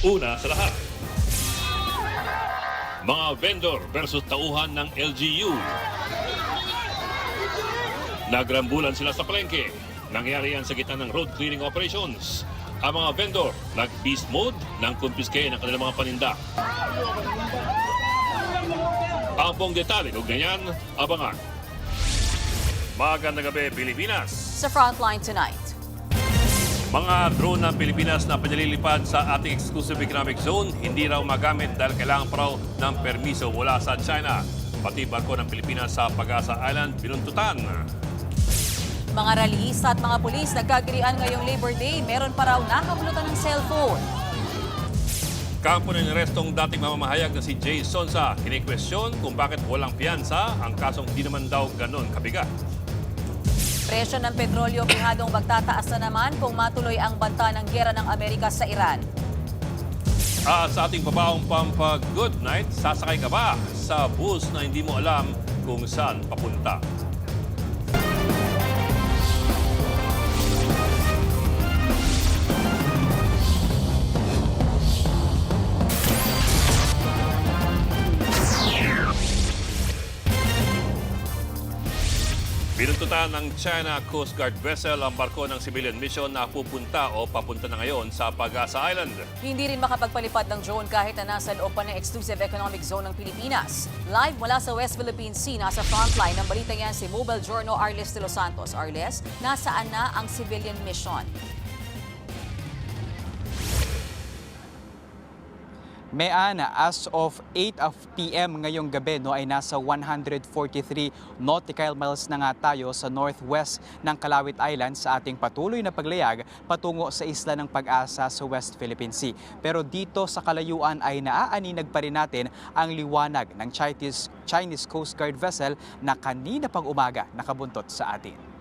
Una sa lahat, mga vendor versus tauhan ng LGU. Nagrambulan sila sa palengke. Nangyari yan sa gitna ng road clearing operations. Ang mga vendor nag-beast mode nang kumpiske ng kanilang mga paninda. Ang buong detalye kung ganyan, abangan. Magandang gabi, Pilipinas. Sa Frontline tonight. Mga drone ng Pilipinas na pinalilipad sa ating exclusive economic zone hindi raw magamit dahil kailangan pa raw ng permiso mula sa China. Pati barko ng Pilipinas sa Pag-asa Island binuntutan. Mga rallyista at mga pulis nagkagirian ngayong Labor Day. Meron pa raw nakabulutan ng cellphone. Kampo na inarestong dating mamamahayag na si Jay Sonsa. Kinikwestiyon kung bakit walang piyansa ang kasong di naman daw ganon kabigat. Presyo ng petrolyo pihadong magtataas na naman kung matuloy ang banta ng giyera ng Amerika sa Iran. Sa ating pabaong pampag-good night, sasakay ka ba sa bus na hindi mo alam kung saan papunta? Binuntutan ng China Coast Guard vessel ang barko ng civilian mission na pupunta o papunta na ngayon sa Pag-asa Island. Hindi rin makapagpalipad ng drone kahit na nasa loob pa ng Exclusive Economic Zone ng Pilipinas. Live mula sa West Philippine Sea, nasa frontline ng balita yan si Mobile Journal Arles de los Santos. Arles, nasaan na ang civilian mission? Meana, as of 8 p.m. ngayong gabi ay nasa 143 nautical miles na nga tayo sa northwest ng Calawit Island sa ating patuloy na paglayag patungo sa isla ng Pag-asa sa West Philippine Sea. Pero dito sa kalayuan ay naaaninag pa rin natin ang liwanag ng Chinese Coast Guard vessel na kanina pang umaga nakabuntot sa atin.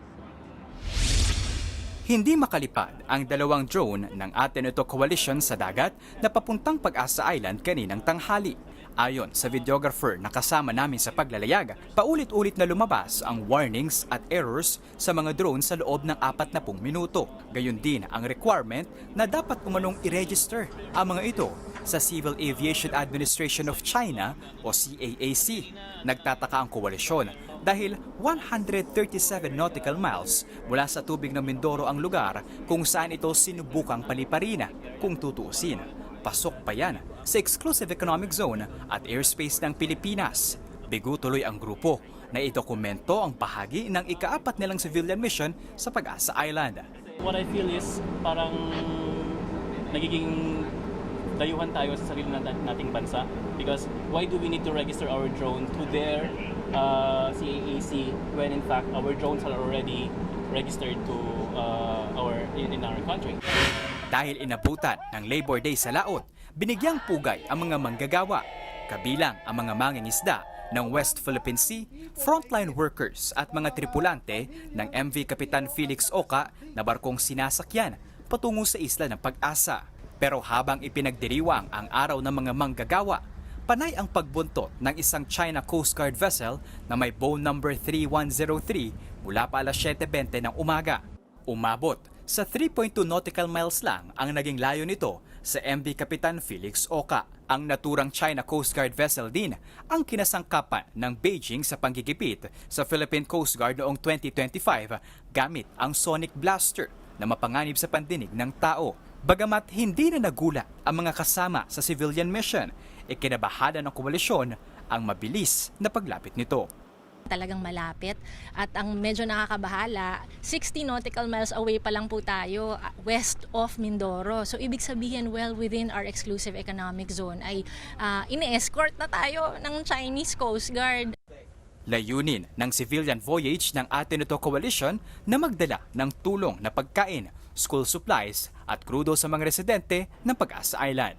Hindi makalipad ang dalawang drone ng Ateneo Coalition sa dagat na papuntang Pag-asa Island kaninang tanghali. Ayon sa videographer na kasama namin sa paglalayag, paulit-ulit na lumabas ang warnings at errors sa mga drone sa loob ng 40 minuto. Gayon din ang requirement na dapat umanong i-register ang mga ito sa Civil Aviation Administration of China o CAAC. Nagtataka ang koalisyon dahil 137 nautical miles mula sa tubig ng Mindoro ang lugar kung saan ito sinubukang paliparina. Kung tutuusin, pasok pa yan sa Exclusive Economic Zone at airspace ng Pilipinas. Bigo tuloy ang grupo na idokumento ang bahagi ng ika-4 nilang civilian mission sa Pag-asa Island. What I feel is parang nagiging dayuhan tayo sa sarili nating bansa because why do we need to register our drone to their CAAC when in fact our drones are already registered to in our country. Dahil inabutan ng Labor Day sa laot, binigyang pugay ang mga manggagawa, kabilang ang mga mangingisda ng West Philippine Sea, frontline workers at mga tripulante ng MV Kapitan Felix Oca na barkong sinasakyan patungo sa isla ng Pag-asa. Pero habang ipinagdiriwang ang araw ng mga manggagawa, panay ang pagbuntot ng isang China Coast Guard vessel na may bow number 3103 mula pa alas 7:20 ng umaga. Umabot sa 3.2 nautical miles lang ang naging layo nito sa MV Kapitan Felix Oca. Ang naturang China Coast Guard vessel din ang kinasangkapan ng Beijing sa panggigipit sa Philippine Coast Guard noong 2025 gamit ang sonic blaster na mapanganib sa pandinig ng tao. Bagamat hindi na nagulat ang mga kasama sa civilian mission, ikinabahala ng koalisyon ang mabilis na paglapit nito. Talagang malapit at ang medyo nakakabahala, 60 nautical miles away pa lang po tayo west of Mindoro. So ibig sabihin well within our exclusive economic zone ay ini-escort na tayo ng Chinese Coast Guard. Layunin ng civilian voyage ng Ateneo Coalition na magdala ng tulong na pagkain, school supplies at krudo sa mga residente ng Pag-asa Island.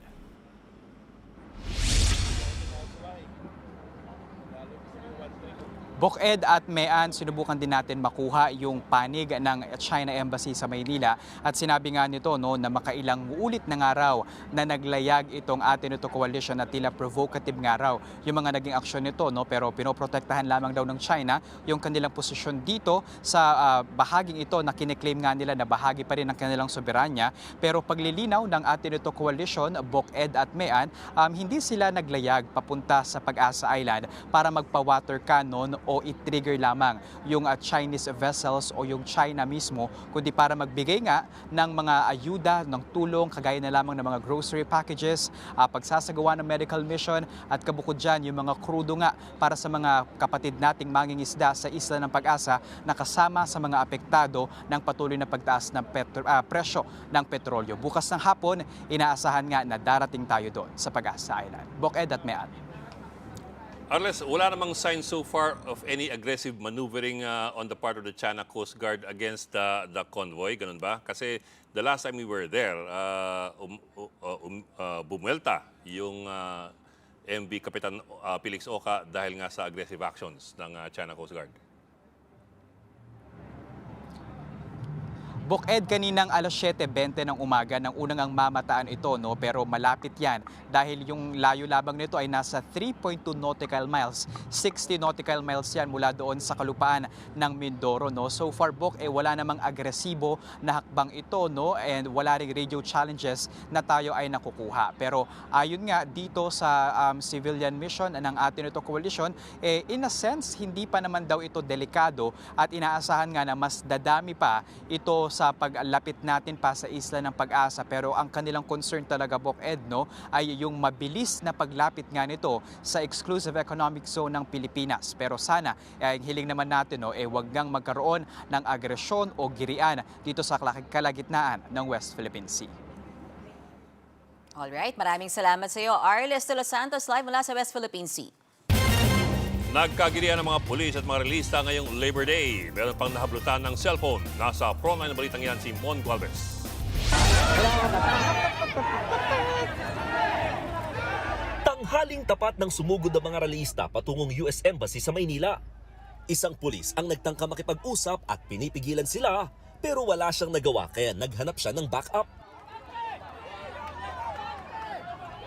Buked at Mean, sinubukan din natin makuha yung panig ng China Embassy sa Maynila at sinabi nga nito na makailang ulit na nga raw na naglayag itong atin ito coalition at tila provocative nga raw yung mga naging aksyon nito, pero pinoprotektahan lamang daw ng China yung kanilang posisyon dito sa bahaging ito na kiniklaim nga nila na bahagi pa rin ng kanilang soberanya. Pero paglilinaw ng atin ito coalition, Buked at Mean, hindi sila naglayag papunta sa Pag-asa Island para magpa-water cannon o i-trigger lamang yung Chinese vessels o yung China mismo, kundi para magbigay nga ng mga ayuda, ng tulong, kagaya na lamang ng mga grocery packages, pagsasagawa ng medical mission at kabukod dyan yung mga krudo nga para sa mga kapatid nating mangingisda sa Isla ng Pag-asa na kasama sa mga apektado ng patuloy na pagtaas ng presyo ng petrolyo. Bukas ng hapon, inaasahan nga na darating tayo doon sa Pag-asa Island. Buked at Mean. Arles, wala namang sign so far of any aggressive maneuvering on the part of the China Coast Guard against the convoy, ganun ba? Kasi the last time we were there, bumuelta yung MV Kapitan Felix Oca dahil nga sa aggressive actions ng China Coast Guard. Buked kaninang alas 7:20 ng umaga nang unang ang mamataan ito, pero malapit yan dahil yung layo labang nito ay nasa 3.2 nautical miles, 60 nautical miles yan mula doon sa kalupaan ng Mindoro. So far, wala namang agresibo na hakbang ito, and wala ring radio challenges na tayo ay nakukuha. Pero ayon nga dito sa civilian mission ng atin ito coalition, in a sense, hindi pa naman daw ito delikado at inaasahan nga na mas dadami pa ito sa paglapit natin pa sa Isla ng Pag-asa. Pero ang kanilang concern talaga, Buked, ay yung mabilis na paglapit nga nito sa exclusive economic zone ng Pilipinas. Pero sana, hiling naman natin, wag ngang magkaroon ng agresyon o girian dito sa kalagitnaan ng West Philippine Sea. Alright, maraming salamat sa iyo, Arles de los Santos, live mula sa West Philippine Sea. Nagkagirian ng mga pulis at mga relista ngayong Labor Day. Meron pang nahablutan ng cellphone. Nasa frontline ng balitang yan si Mon Gualvez. Tanghaling tapat ng sumugod ng mga relista patungong US Embassy sa Maynila. Isang pulis ang nagtangka makipag-usap at pinipigilan sila, pero wala siyang nagawa kaya naghanap siya ng backup.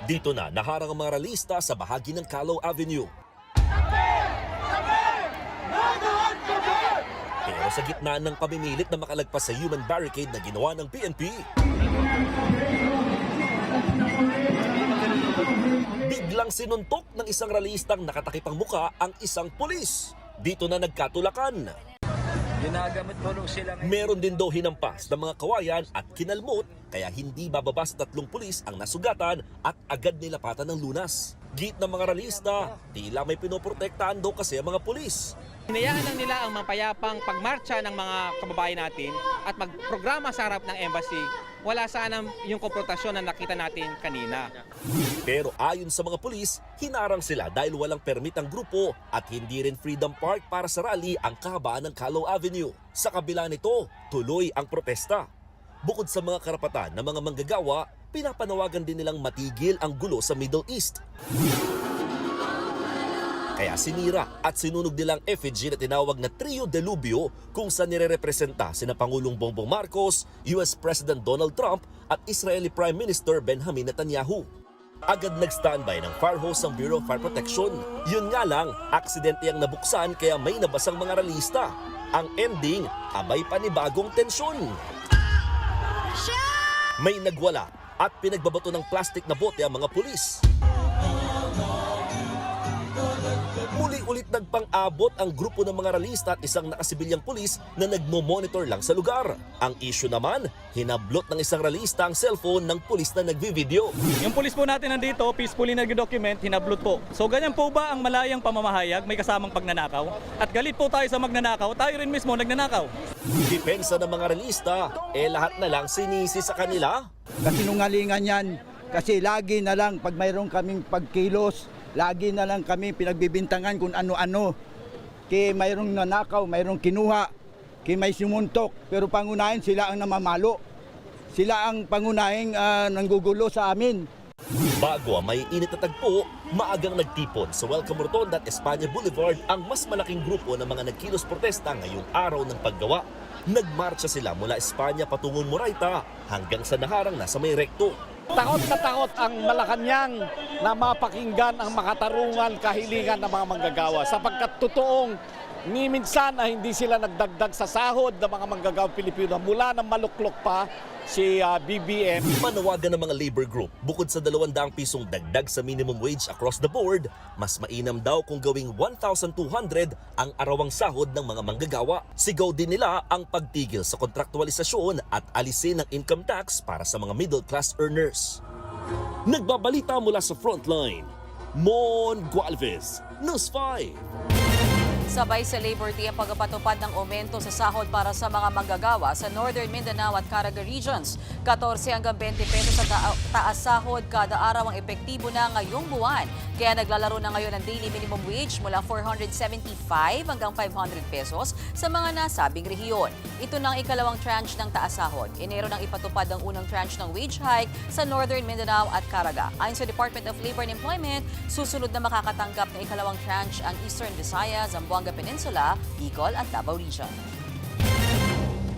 Dito na naharang ang mga relista sa bahagi ng Calao Avenue. Pero sa gitna ng pamimilit na makalagpas sa human barricade na ginawa ng PNP, biglang sinuntok ng isang relistang nakatakipang muka ang isang pulis. Dito na nagkatulakan. Meron din daw hinampas ng mga kawayan at kinalmot, kaya hindi bababa sa 3 pulis ang nasugatan at agad nilapatan ng lunas. Git ng mga relista, tila may pinoprotektahan daw kasi ang mga pulis. Hinayaan lang nila ang mapayapang pagmarcha ng mga kababayan natin at magprograma sa harap ng embassy. Wala sana yung konfrontasyon na nakita natin kanina. Pero ayon sa mga pulis, hinarang sila dahil walang permit ang grupo at hindi rin Freedom Park para sa rally ang kahabaan ng Calao Avenue. Sa kabila nito, tuloy ang protesta. Bukod sa mga karapatan ng mga manggagawa, pinapanawagan din nilang matigil ang gulo sa Middle East. Kaya sinira at sinunog nilang effigy na tinawag na Trio Delubio kung saan nire-representa sina Pangulong Bongbong Marcos, US President Donald Trump at Israeli Prime Minister Benjamin Netanyahu. Agad nag-standby ng fire hose ang Bureau of Fire Protection. Yun nga lang, aksidente ang nabuksan kaya may nabasang mga relista. Ang ending, abay panibagong tensyon. May nagwala at pinagbabato ng plastic na bote ang mga pulis. Muli-ulit nagpang-abot ang grupo ng mga relista at isang nakasibilyang pulis na nagmo-monitor lang sa lugar. Ang issue naman, hinablot ng isang relista ang cellphone ng pulis na nagvi-video. Yung pulis po natin nandito, peacefully nag-document, hinablot po. So ganyan po ba ang malayang pamamahayag, may kasamang pagnanakaw? At galit po tayo sa magnanakaw, tayo rin mismo nagnanakaw. Depensa ng mga relista, lahat na lang sinisi sa kanila. Kasinungalingan yan, kasi lagi na lang pag mayroon kaming pagkilos, lagi na lang kami pinagbibintangan kung ano-ano. Kaya mayroong nanakaw, mayroong kinuha, kaya may sumuntok. Pero pangunahin sila ang namamalo. Sila ang pangunahing nanggugulo sa amin. Bago ang may init na tagpo, maagang nagtipon sa Welcome Rotonda at Espanya Boulevard ang mas malaking grupo ng mga nagkilos protesta ngayong araw ng paggawa. Nagmarcha sila mula Espanya patungong Moraita hanggang sa naharang na sa may rekto. Takot na takot ang Malacanang na mapakinggan ang makatarungan kahilingan ng mga manggagawa sapagkat totoong ni minsan na hindi sila nagdagdag sa sahod ng mga manggagawang Pilipino mula ng maluklok pa si BBM. Manawagan ng mga labor group, bukod sa 200 pisong dagdag sa minimum wage across the board, mas mainam daw kung gawing 1,200 ang arawang sahod ng mga manggagawa. Sigaw din nila ang pagtigil sa kontraktualisasyon at alisin ng income tax para sa mga middle class earners. Nagbabalita mula sa Frontline, Mon Gualvez, News 5. Sabay sa Labor Day ang pagpapatupad ng aumento sa sahod para sa mga manggagawa sa Northern Mindanao at Caraga regions. 14 hanggang 20 pesos sa taas sahod kada araw ang epektibo na ngayong buwan. Kaya naglalaro na ngayon ang daily minimum wage mula 475 hanggang 500 pesos sa mga nasabing rehiyon. Ito na ang ikalawang tranche ng taas sahod. Enero nang ipatupad ang unang tranche ng wage hike sa Northern Mindanao at Caraga. Ayon sa Department of Labor and Employment, susunod na makakatanggap ng ikalawang tranche ang Eastern Visayas, Zamboanga Peninsula, Bicol at Davao Region.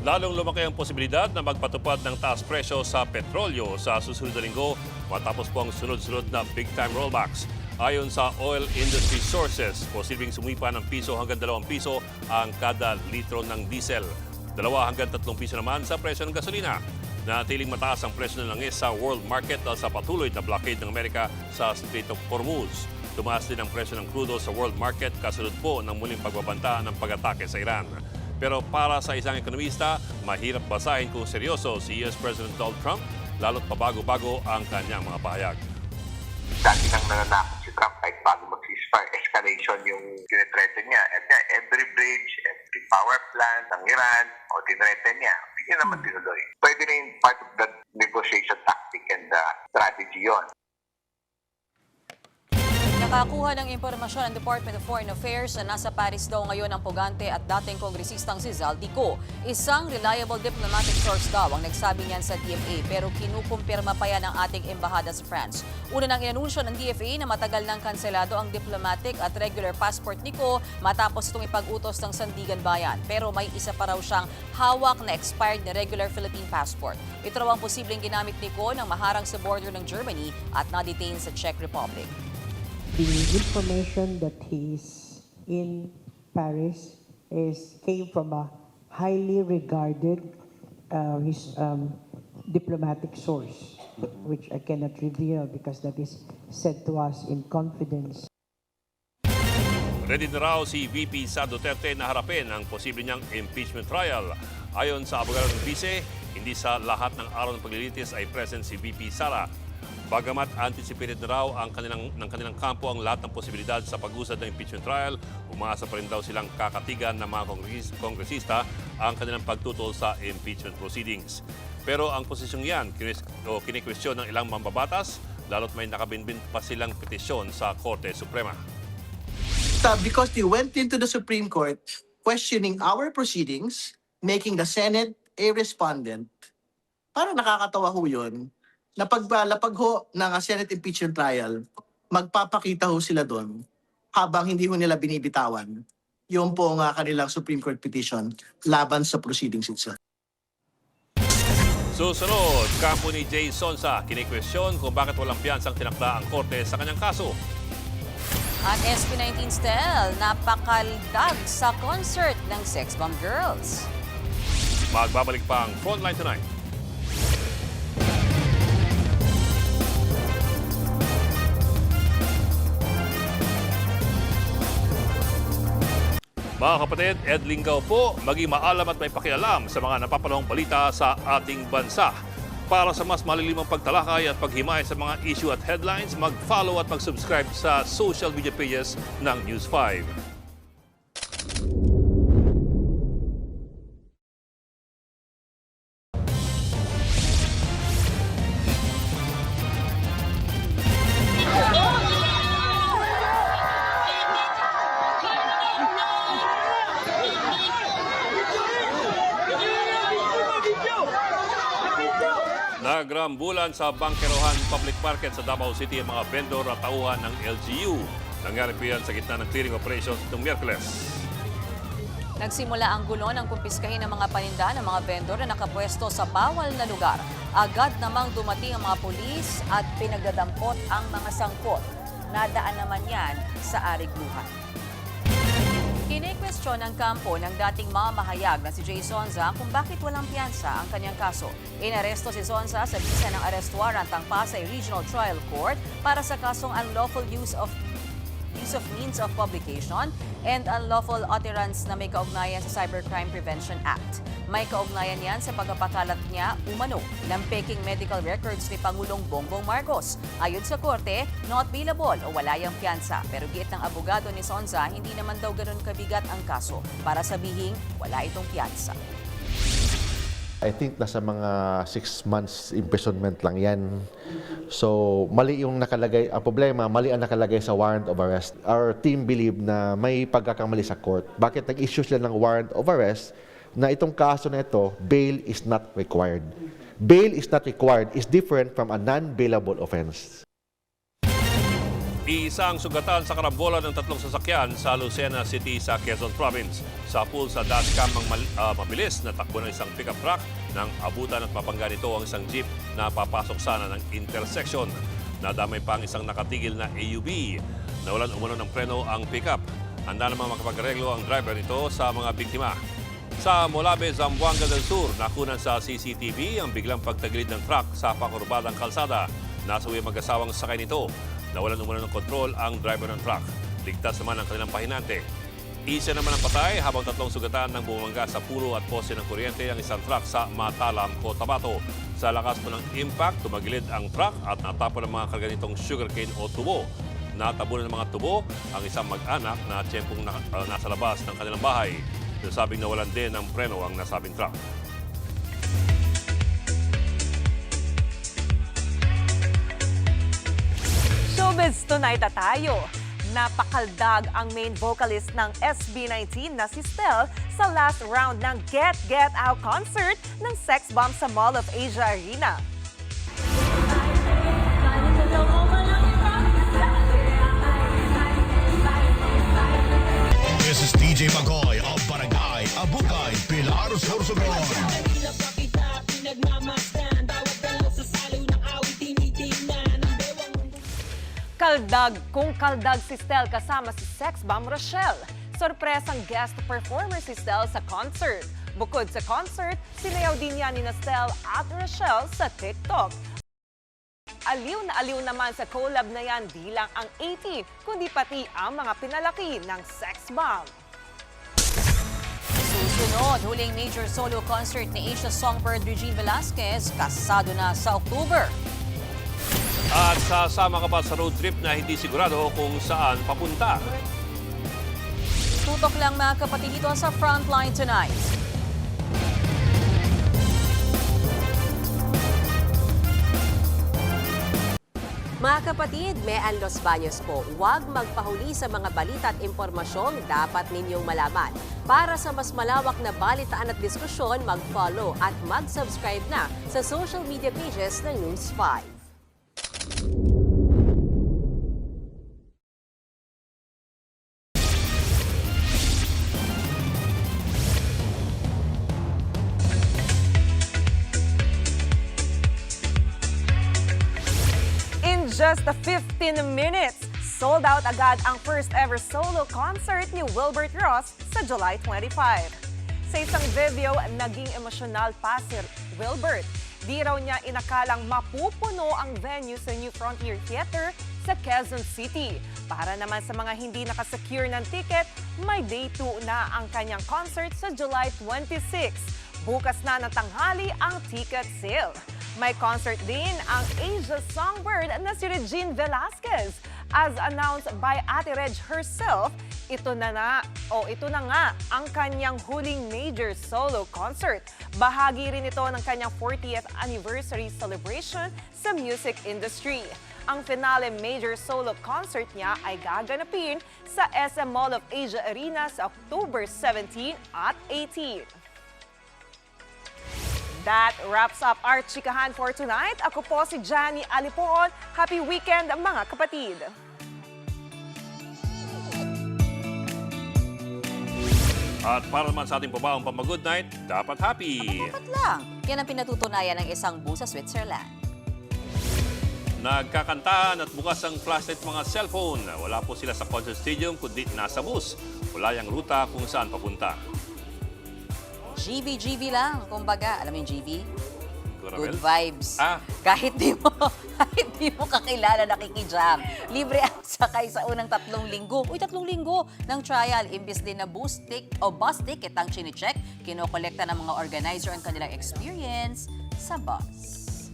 Lalong lumaki ang posibilidad na magpatupad ng taas presyo sa petrolyo sa susunod na linggo matapos po ang sunod-sunod na big-time rollbacks. Ayon sa oil industry sources, posibleng sumipa ng piso hanggang 2 piso ang kada litro ng diesel. 2 hanggang 3 piso naman sa presyo ng gasolina. Nanatiling mataas ang presyo ng langis sa world market dahil sa patuloy na blockade ng Amerika sa Strait of Hormuz. Tumaas din ang presyo ng crudo sa world market kasunod po ng muling pagbabanta ng pag-atake sa Iran. Pero para sa isang ekonomista, mahirap basahin kung seryoso si US President Donald Trump, lalo't pabago-bago ang kanyang mga pahayag. Dati nang nananakot si Trump kahit bago mag-ceasefire, escalation yung tinitreaten niya. At every bridge, every power plant ng Iran, tinitreaten niya. Hindi naman tinuloy. Pwede rin part of the negotiation tactic and strategy yon. Nakakuha ng impormasyon ang Department of Foreign Affairs na nasa Paris daw ngayon ang pugante at dating kongresistang si Zaldico. Isang reliable diplomatic source daw ang nagsabi niyan sa DFA pero kinukumpirma pa yan ng ating embahada sa France. Una nang inanunsyo ng DFA na matagal nang kanselado ang diplomatic at regular passport ni Ko matapos itong ipag-utos ng Sandigan Bayan. Pero may isa pa raw siyang hawak na expired na regular Philippine passport. Ito raw ang posibleng ginamit ni Ko nang maharang sa border ng Germany at na-detain sa Czech Republic. The information that he's in Paris came from a highly regarded diplomatic source, which I cannot reveal because that is said to us in confidence. Ready na raw si VP Sara Duterte na harapin ang posible niyang impeachment trial. Ayon sa abogado ng Vice, hindi sa lahat ng araw ng paglilitis ay present si VP Sara. Bagamat anticipated na raw ng kanilang kampo ang lahat ng posibilidad sa pag-usad ng impeachment trial, umaasa pa rin daw silang kakatigan ng mga kongresista ang kanilang pagtutol sa impeachment proceedings. Pero ang posisyong yan, kinikwestiyon ng ilang mambabatas, lalo't may nakabinbin pa silang petisyon sa Korte Suprema. Because they went into the Supreme Court questioning our proceedings, making the Senate a respondent. Parang nakakatawa ho yun na paglalapag ho ng Senate impeachment trial, magpapakita ho sila doon habang hindi ho nila binibitawan yung pong kanilang Supreme Court petition laban sa proceedings itself. Susunod, kampo ni Jay Sonsa, kinikwestiyon kung bakit walang piyansang tinakda ang korte sa kanyang kaso. At SB19 Stel, napakaldag sa concert ng Sex Bomb Girls. Magbabalik pa ang Frontline Tonight. Mga kapatid, Ed Lingaw po, maging maalam at may pakialam sa mga napapanahong balita sa ating bansa. Para sa mas malilimang pagtalakay at paghimay sa mga issue at headlines, mag-follow at mag-subscribe sa social media pages ng News 5. Narambulan sa Bangkerohan Public Market sa Davao City ang mga vendor at tauhan ng LGU. Nangyari po yan sa gitna ng clearing operations noong Miyerkules. Nagsimula ang gulo ng kumpiskahin ng mga paninda ng mga vendor na nakapwesto sa bawal na lugar. Agad namang dumating ang mga pulis at pinagdadampot ang mga sangkot. Nadaan naman yan sa arigluhan. Kine-question ng kampo ng dating mamahayag na si Jay Sonza kung bakit walang piyansa ang kanyang kaso. Inaresto si Sonza sa bisa ng arrest warrant ang Pasay Regional Trial Court para sa kasong unlawful use of means of publication and unlawful utterance na may kaugnayan sa Cybercrime Prevention Act. May kaugnayan yan sa pagpapakalat niya umano ng peking medical records ni Pangulong Bongbong Marcos. Ayon sa korte, not bailable o wala yung piyansa. Pero giit ng abogado ni Sonza, hindi naman daw ganun kabigat ang kaso para sabihing wala itong piyansa. I think nasa mga 6 months imprisonment lang yan. So, mali yung nakalagay. Ang problema, mali ang nakalagay sa warrant of arrest. Our team believe na may pagkakamali sa court. Bakit nag-issue sila ng warrant of arrest na itong kaso na ito, bail is not required. Bail is not required is different from a non-bailable offense. Isang sugatan sa karambola ng 3 sasakyan sa Lucena City sa Quezon Province. Sa pool sa dashcam ang mabilis na takbo ng isang pickup truck nang abutan at mapangga nito ang isang jeep na papasok sana ng intersection. Nadamay pa ang isang nakatigil na AUV. Nawalan umano ng preno ang pickup. Handa namang makapagreglo ang driver nito sa mga biktima. Sa Molabe, Zamboanga del Sur, nakunan sa CCTV ang biglang pagtagilid ng truck sa pakurbadang kalsada. Nasawi ang mag-asawang sakay nito. Nawalan umano ng kontrol ang driver ng truck. Ligtas naman ang kanilang pahinante. Isa naman ang patay habang 3 sugatan ng bumangga sa pulo at pose ng kuryente ang isang truck sa Matalam, Cotabato. Sa lakas po ng impact, tumagilid ang truck at natapon ang mga karga nitong sugarcane o tubo. Natabunan ng mga tubo ang isang mag-anak na tiyempong nasa labas ng kanilang bahay. Nasabing nawalan din ng preno ang nasabing truck. Showbiz tonight na tayo. Napakaldag ang main vocalist ng SB19 na si Stel sa last round ng Get Get Out concert ng Sex Bomb sa Mall of Asia Arena. This is DJ Magoy of Barangay Abukay, Pilar Sorsogon. Kaldag kung kaldag si Stel kasama si Sex Bomb Rochelle. Sorpresang guest performer si Stel sa concert. Bukod sa concert, sinayaw din niya ni Stel at Rochelle sa TikTok. Aliw na aliw naman sa collab na yan di lang ang 18, kundi pati ang mga pinalaki ng Sex Bomb. Susunod, huling major solo concert ni Asia songbird Regine Velasquez, kasado na sa October. At sasama ka ba sa road trip na hindi sigurado kung saan papunta? Tutok lang mga kapatid dito sa Frontline tonight. Mga kapatid, Mean Los Baños po, huwag magpahuli sa mga balita at impormasyong dapat ninyong malaman. Para sa mas malawak na balitaan at diskusyon, mag-follow at mag-subscribe na sa social media pages ng News 5. Just 15 minutes, sold out agad ang first ever solo concert ni Wilbert Ross sa July 25. Sa isang video, naging emosyonal pa si Wilbert. Di raw niya inakalang mapupuno ang venue sa New Frontier Theater sa Quezon City. Para naman sa mga hindi nakasecure ng ticket, may day 2 na ang kanyang concert sa July 26. Bukas na ng tanghali ang ticket sale. May concert din ang Asia songbird na si Regine Velasquez. As announced by Ate Reg herself, ito na nga ang kanyang huling major solo concert. Bahagi rin ito ng kanyang 40th anniversary celebration sa music industry. Ang finale major solo concert niya ay gaganapin sa SM Mall of Asia Arena sa October 17 at 18. That wraps up our chikahan for tonight. Ako po si Johnny Alipoon. Happy weekend mga kapatid! At para naman sa ating pabaong pamag-good night, dapat happy. Dapat lang. Yan ang pinatutunayan ng isang bus sa Switzerland. Nagkakantahan at bukas ang flashlight mga cellphone. Wala po sila sa concert stadium kundi nasa bus. Wala yung ruta kung saan papunta. GV lang, kumbaga. Alam mo yung GV? Good vibes. Ah. Kahit di mo kakilala nakikijam. Libre ang sakay sa unang 3 linggo. 3 linggo ng trial. Imbis din na bus ticket ang chine-check, kinokolekta ng mga organizer ang kanilang experience sa bus.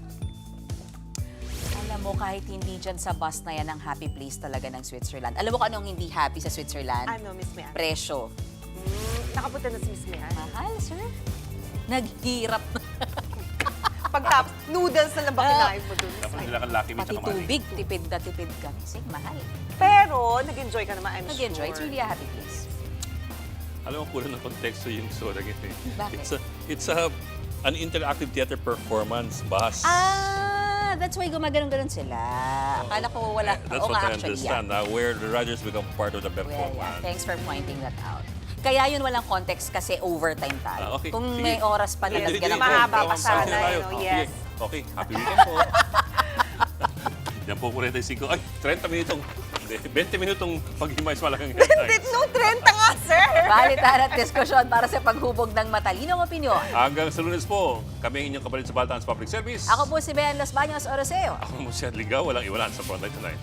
Alam mo, kahit hindi dyan sa bus na yan ang happy place talaga ng Switzerland. Alam mo kung anong hindi happy sa Switzerland? Ano, Miss Mean? Presyo. Nakapunta na si Miss Mean. Mahal, sir. Naghirap na. Pagtapos, noodles na lang ba kinain mo dun? Dapat nila kang Lucky Me Pati tsaka Mali. tubig, tipid ka. Kasi mahal. Pero, nag-enjoy ka naman, I'm Nag-enjoy. It's sure. really a happy place. Alam mo, kulang ng konteksto yung soda ganyan. Bakit? It's an interactive theater performance, bus. That's why gumaganon-ganon sila. Akala ko wala. That's Oo what nga, I actually, understand, where the riders become part of the Well, performance. yeah. Thanks for pointing that out. Kaya yun walang context kasi overtime tayo. Okay, Kung sige. may oras pa na Yes, lagyan ng mahaba overtime. pa sana, Tayo. yes. Sige. Okay, happy weekend po. Yan po 45. Ay, 30 minutong, 20 minutong pag-himays malaking hintay. No, 30 nga, sir! Balitan at diskusyon para sa paghubog ng matalinong opinyon. Hanggang sa Lunes po, kami ang inyong kapalit sa Baltans Public Service. Ako po si Ben Los Baños Oroseo. Ako mo siya ligaw, walang iwanan sa Frontline Tonight.